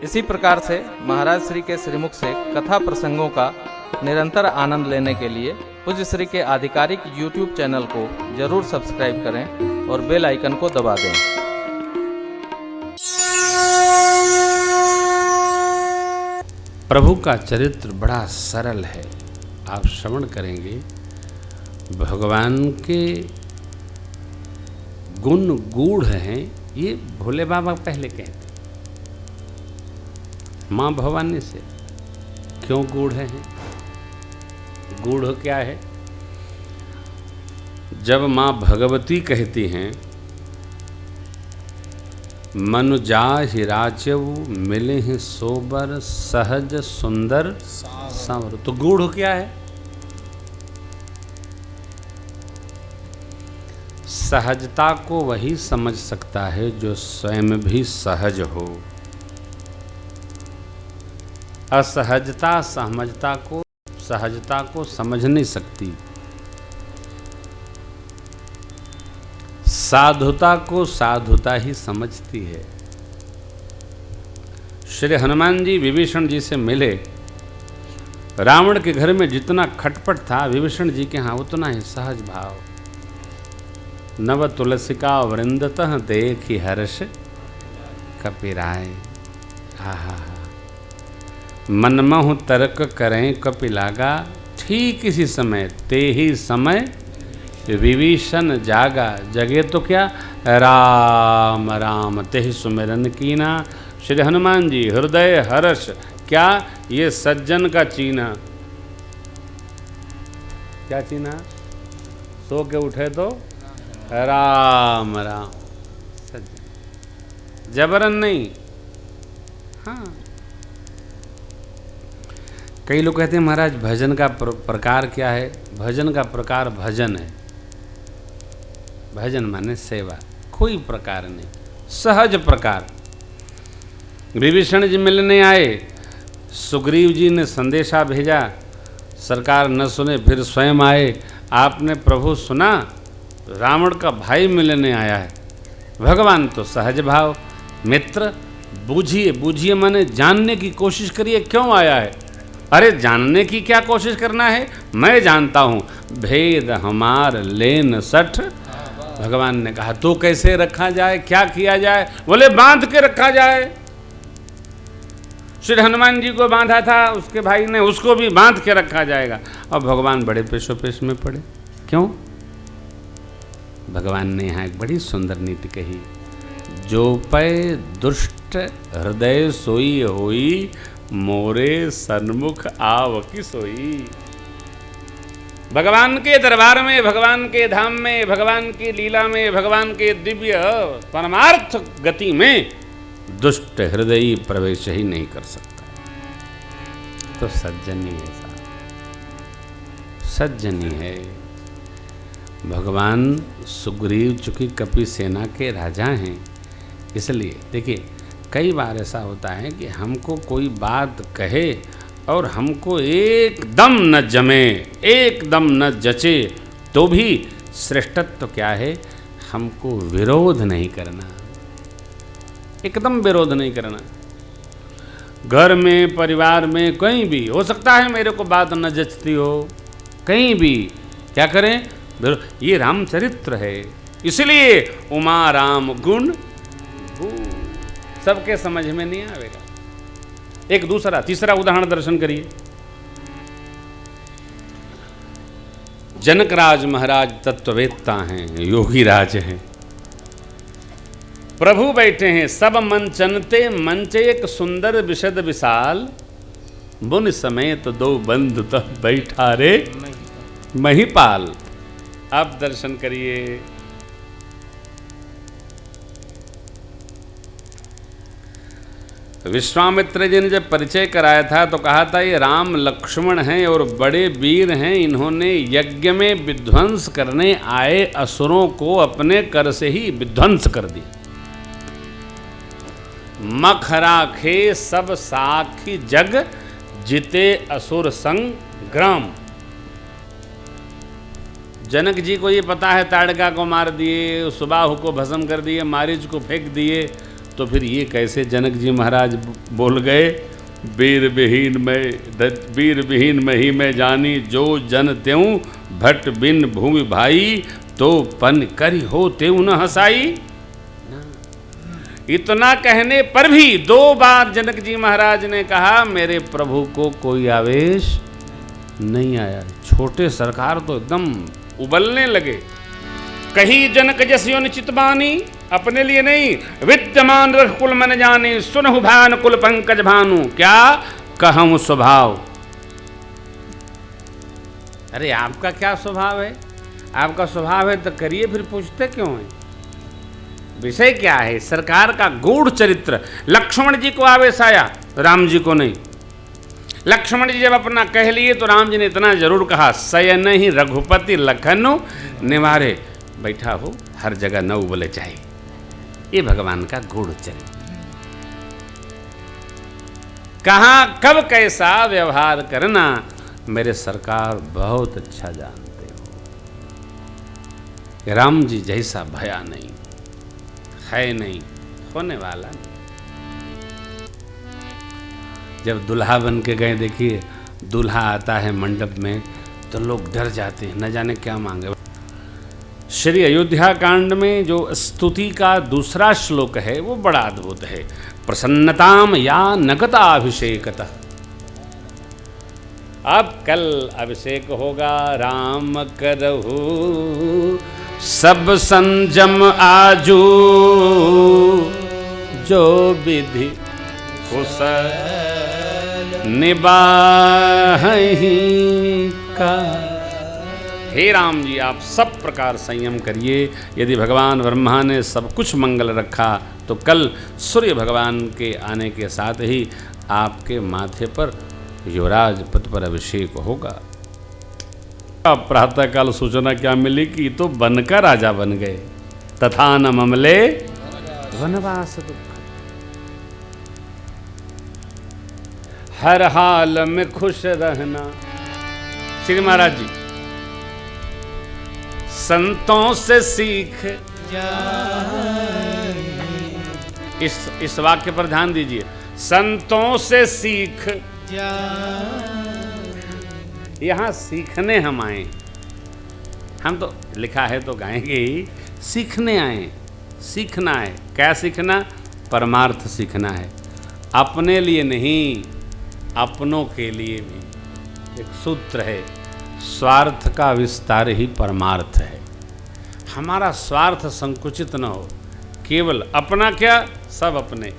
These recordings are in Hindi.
इसी प्रकार से महाराज श्री के श्रीमुख से कथा प्रसंगों का निरंतर आनंद लेने के लिए पूज्य श्री के आधिकारिक YouTube चैनल को जरूर सब्सक्राइब करें और बेल आइकन को दबा दें। प्रभु का चरित्र बड़ा सरल है। आप श्रवण करेंगे, भगवान के गुण गूढ़ हैं। ये भोले बाबा पहले कहते, माँ भवानी से क्यों गूढ़ हैं? गूढ़ क्या है? जब माँ भगवती कहती हैं, मनुजा हिराचव मिले हैं सोबर सहज सुंदर सांवर, तो गूढ़ क्या है? सहजता को वही समझ सकता है जो स्वयं भी सहज हो। असहजता सहजता को समझ नहीं सकती। साधुता को साधुता ही समझती है। श्री हनुमान जी विभीषण जी से मिले। रावण के घर में जितना खटपट था, विभीषण जी के यहाँ उतना ही सहज भाव। नव तुलसिका वृंदतः देखि हर्ष कपिराय। आहा, मनमहु तर्क करें कपिलागा, ठीक इसी समय ते ही समय विभीषण जागा। जगे तो क्या, राम राम तेहि सुमिरन कीना। श्री हनुमान जी हृदय हर्ष, क्या ये सज्जन का चीना। क्या चीना? सो के उठे तो राम राम, सज्जन, जबरन नहीं। हाँ, कई लोग कहते हैं महाराज भजन का प्रकार क्या है? भजन का प्रकार भजन है। भजन माने सेवा, कोई प्रकार नहीं, सहज प्रकार। विभीषण जी मिलने आए, सुग्रीव जी ने संदेशा भेजा, सरकार न सुने, फिर स्वयं आए। आपने प्रभु सुना, रावण का भाई मिलने आया है। भगवान तो सहज भाव। मित्र बूझिए, बूझिए माने जानने की कोशिश करिए, क्यों आया है? अरे जानने की क्या कोशिश करना है, मैं जानता हूं, भेद हमार लेन सठ। भगवान ने कहा तो कैसे रखा जाए, क्या किया जाए? बोले बांध के रखा जाए। श्री हनुमान जी को बांधा था उसके भाई ने, उसको भी बांध के रखा जाएगा। और भगवान बड़े पेशोपेश में पड़े। क्यों? भगवान ने यहाँ एक बड़ी सुंदर नीति कही, जो पै दुष्ट हृदय सोई होई, मोरे सन्मुख आवकी सोई। भगवान के दरबार में, भगवान के धाम में, भगवान की लीला में, भगवान के दिव्य परमार्थ गति में दुष्ट हृदय प्रवेश ही नहीं कर सकता। तो सज्जनी है साहब, सज्जनी है। भगवान सुग्रीव चूंकि कपि सेना के राजा हैं, इसलिए देखिए कई बार ऐसा होता है कि हमको कोई बात कहे और हमको एकदम न जमे, एकदम न जचे, तो भी श्रेष्ठत्व क्या है? हमको विरोध नहीं करना, एकदम विरोध नहीं करना। घर में, परिवार में, कहीं भी हो सकता है मेरे को बात न जचती हो, कहीं भी क्या करें? ये रामचरित्र है, इसलिए उमा राम गुण सबके समझ में नहीं आएगा। एक दूसरा तीसरा उदाहरण दर्शन करिए। जनकराज महाराज तत्ववेत्ता हैं, योगी राज हैं। प्रभु बैठे हैं, सब मंचनते मंच एक सुंदर विशद विशाल, बुन समेत दो बंधु तब बैठा रे महिपाल। आप दर्शन करिए। विश्वामित्र जी ने जब परिचय कराया था तो कहा था ये राम लक्ष्मण हैं और बड़े वीर हैं, इन्होंने यज्ञ में विध्वंस करने आए असुरों को अपने कर से ही विध्वंस कर दिया। मखराखे सब साखी जग, जिते असुर संग्राम। जनक जी को ये पता है, ताड़का को मार दिए, सुबाहु को भस्म कर दिए, मारीच को फेंक दिए, तो फिर ये कैसे जनक जी महाराज बोल गए, वीर विहीन मही में जानी, जो जन त्यों भट्ट बिन भूमि भाई, तो पन करी हो त्यों न हसाई। इतना कहने पर भी 2 बार जनक जी महाराज ने कहा मेरे प्रभु को कोई आवेश नहीं आया। छोटे सरकार तो एकदम उबलने लगे। कही जनक जसियो निचित बानी, अपने लिए नहीं, विद्यमान रघुकुल मन जानी, सुनहु भान कुल पंकज भानु, क्या कहूं स्वभाव। अरे आपका क्या स्वभाव है? आपका स्वभाव है तो करिए, फिर पूछते क्यों हैं? विषय क्या है? सरकार का गूढ़ चरित्र। लक्ष्मण जी को आवेश आया, राम जी को नहीं। लक्ष्मण जी जब अपना कह लिए तो राम जी ने इतना जरूर कहा, सयन ही रघुपति लखनु निवारे। बैठा हो हर जगह न उबले चाहिए, ये भगवान का गूढ़ चरित्र। कहां कब कैसा व्यवहार करना मेरे सरकार बहुत अच्छा जानते हो। राम जी जैसा भया नहीं है, नहीं होने वाला नहीं। जब दुल्हा बन के गए, देखिए दूल्हा आता है मंडप में तो लोग डर जाते हैं, न जाने क्या मांगे। श्री अयोध्या कांड में जो स्तुति का दूसरा श्लोक है वो बड़ा अद्भुत है। प्रसन्नताम या नगता अभिषेकतः। अब कल अभिषेक होगा, राम करहु सब संजम आजू, जो विधि कुशल निबाहि का। हे राम जी, आप सब प्रकार संयम करिए। यदि भगवान ब्रह्मा ने सब कुछ मंगल रखा तो कल सूर्य भगवान के आने के साथ ही आपके माथे पर युवराज पद पर अभिषेक होगा। अब प्रातःकाल सूचना क्या मिली कि तो बनकर राजा बन गए। तथा न ममले वनवास दुख, हर हाल में खुश रहना। श्री महाराज जी संतों से सीख, इस वाक्य पर ध्यान दीजिए। संतों से सीख, यहां सीखने हम आए। हम तो लिखा है तो गाएंगे ही, सीखने आए। सीखना है, क्या सीखना? परमार्थ सीखना है। अपने लिए नहीं, अपनों के लिए भी। एक सूत्र है, स्वार्थ का विस्तार ही परमार्थ है। हमारा स्वार्थ संकुचित न हो, केवल अपना क्या, सब अपने।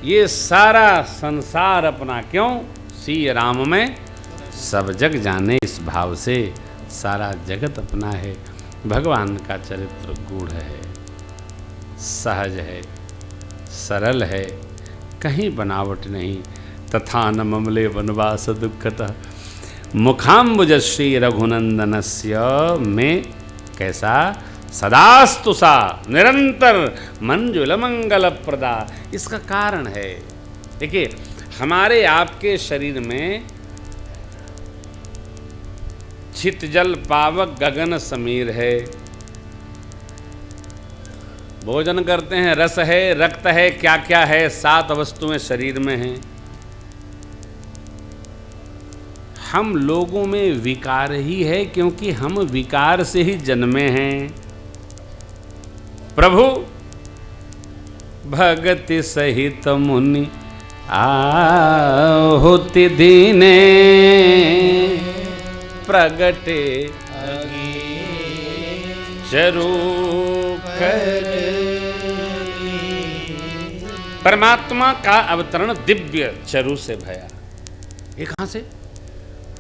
ये सारा संसार अपना क्यों? सी राम में सब जग जाने, इस भाव से सारा जगत अपना है। भगवान का चरित्र गूढ़ है, सहज है, सरल है, कहीं बनावट नहीं। तथा न ममले वनवास दुखतः, मुखाम्बुज श्री रघुनंदनस्य में कैसा? सदास्तु सा निरंतर मंजुल मंगल प्रदा। इसका कारण है, देखिए हमारे आपके शरीर में छित जल पावक गगन समीर है। भोजन करते हैं, रस है, रक्त है, क्या क्या है, 7 वस्तुएं शरीर में हैं। हम लोगों में विकार ही है, क्योंकि हम विकार से ही जन्मे हैं। प्रभु भगति सहित मुनि आहुति दीने, प्रगटे चरु कर। परमात्मा का अवतरण दिव्य चरु से भया। ये कहां से?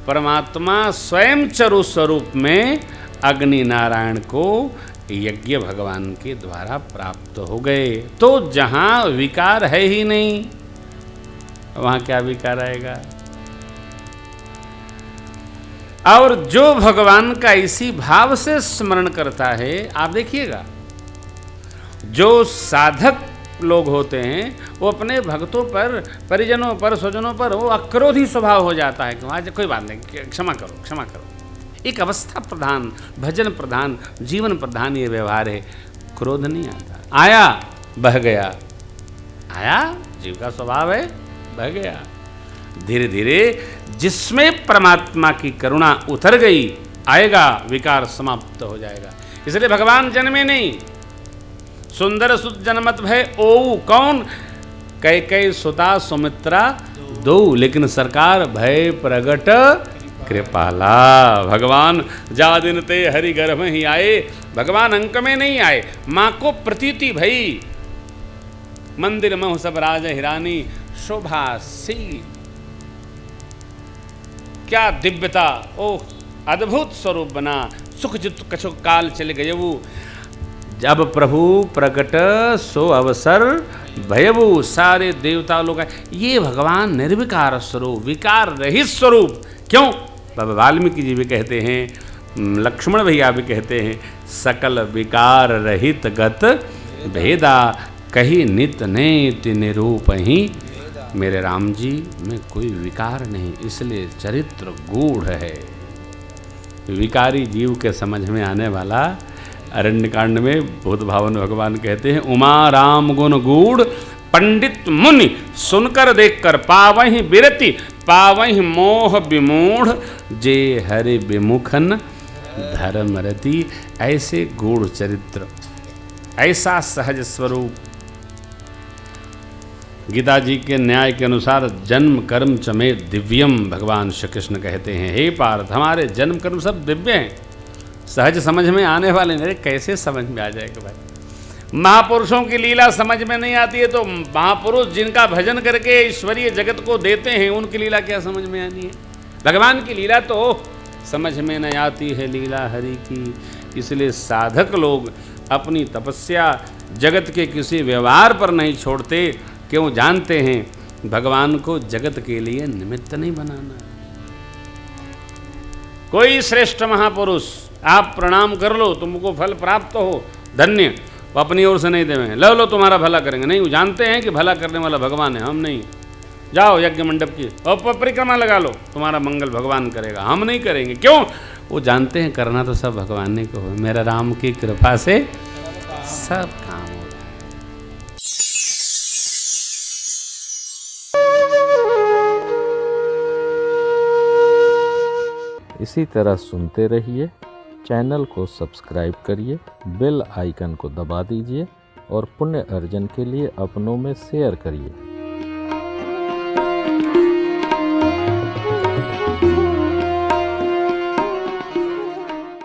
परमात्मा स्वयं चरु स्वरूप में अग्नि नारायण को यज्ञ भगवान के द्वारा प्राप्त हो गए। तो जहां विकार है ही नहीं, वहां क्या विकार आएगा? और जो भगवान का इसी भाव से स्मरण करता है, आप देखिएगा जो साधक लोग होते हैं वो अपने भक्तों पर, परिजनों पर, स्वजनों पर वो अक्रोधी स्वभाव हो जाता है कि आज कोई बात नहीं, क्षमा करो, क्षमा करो। एक अवस्था प्रधान, भजन प्रधान, जीवन प्रधान ये व्यवहार है। क्रोध नहीं आता। आया बह गया, आया जीव का स्वभाव है, बह गया। धीरे धीरे जिसमें परमात्मा की करुणा उतर गई, आएगा विकार समाप्त हो जाएगा। इसलिए भगवान जन्मे नहीं। सुंदर सुत जनमत भय ओऊ, कौन? कैकेयी सुता सुमित्रा दो, लेकिन सरकार भय प्रगट कृपाला। भगवान जा दिन ते हरि गर्भ ही आए। भगवान अंक में नहीं आए, मां को प्रतीति भई। मंदिर महु सब राज हिरानी, शोभाशील। क्या दिव्यता, ओह अद्भुत स्वरूप बना। सुख जित कछु काल चले गयऊ, जब प्रभु प्रकट सो अवसर भयबू। सारे देवता लोग आए। ये भगवान निर्विकार स्वरूप, विकार रहित स्वरूप। क्यों? बाबा वाल्मीकि जी भी कहते हैं, लक्ष्मण भैया भी कहते हैं, सकल विकार रहित गत भेदा, कही नित नेति निरूप ही। मेरे राम जी में कोई विकार नहीं, इसलिए चरित्र गूढ़ है। विकारी जीव के समझ में आने वाला अरण्यकांड में भूत भावन भगवान कहते हैं, उमा राम गुण गूढ़ पंडित मुनि सुनकर देखकर पावहि बिरति, पावहि मोह विमूढ़, जे हरि विमुखन धर्मरति। ऐसे गूढ़ चरित्र, ऐसा सहज स्वरूप। गीता जी के न्याय के अनुसार जन्म कर्म च मे दिव्यम, भगवान श्री कृष्ण कहते हैं, हे पार्थ हमारे जन्म कर्म सब दिव्य हैं, सहज समझ में आने वाले नहीं। कैसे समझ में आ जाएगा भाई? महापुरुषों की लीला समझ में नहीं आती है तो महापुरुष जिनका भजन करके ईश्वरीय जगत को देते हैं, उनकी लीला क्या समझ में आनी है? भगवान की लीला तो समझ में नहीं आती है, लीला हरि की। इसलिए साधक लोग अपनी तपस्या जगत के किसी व्यवहार पर नहीं छोड़ते। क्यों? जानते हैं भगवान को जगत के लिए निमित्त नहीं बनाना। कोई श्रेष्ठ महापुरुष आप प्रणाम कर लो, तुमको फल प्राप्त हो, धन्य, वो अपनी ओर से नहीं देवें, लो तुम्हारा भला करेंगे। नहीं, वो जानते हैं कि भला करने वाला भगवान है, हम नहीं। जाओ यज्ञ मंडप की और परिक्रमा लगा लो, तुम्हारा मंगल भगवान करेगा, हम नहीं करेंगे। क्यों? वो जानते हैं करना तो सब भगवान ने को है, मेरा राम की कृपा से सब काम हो रहा है। इसी तरह सुनते रहिए, चैनल को सब्सक्राइब करिए, बेल आइकन को दबा दीजिए और पुण्य अर्जन के लिए अपनों में शेयर करिए।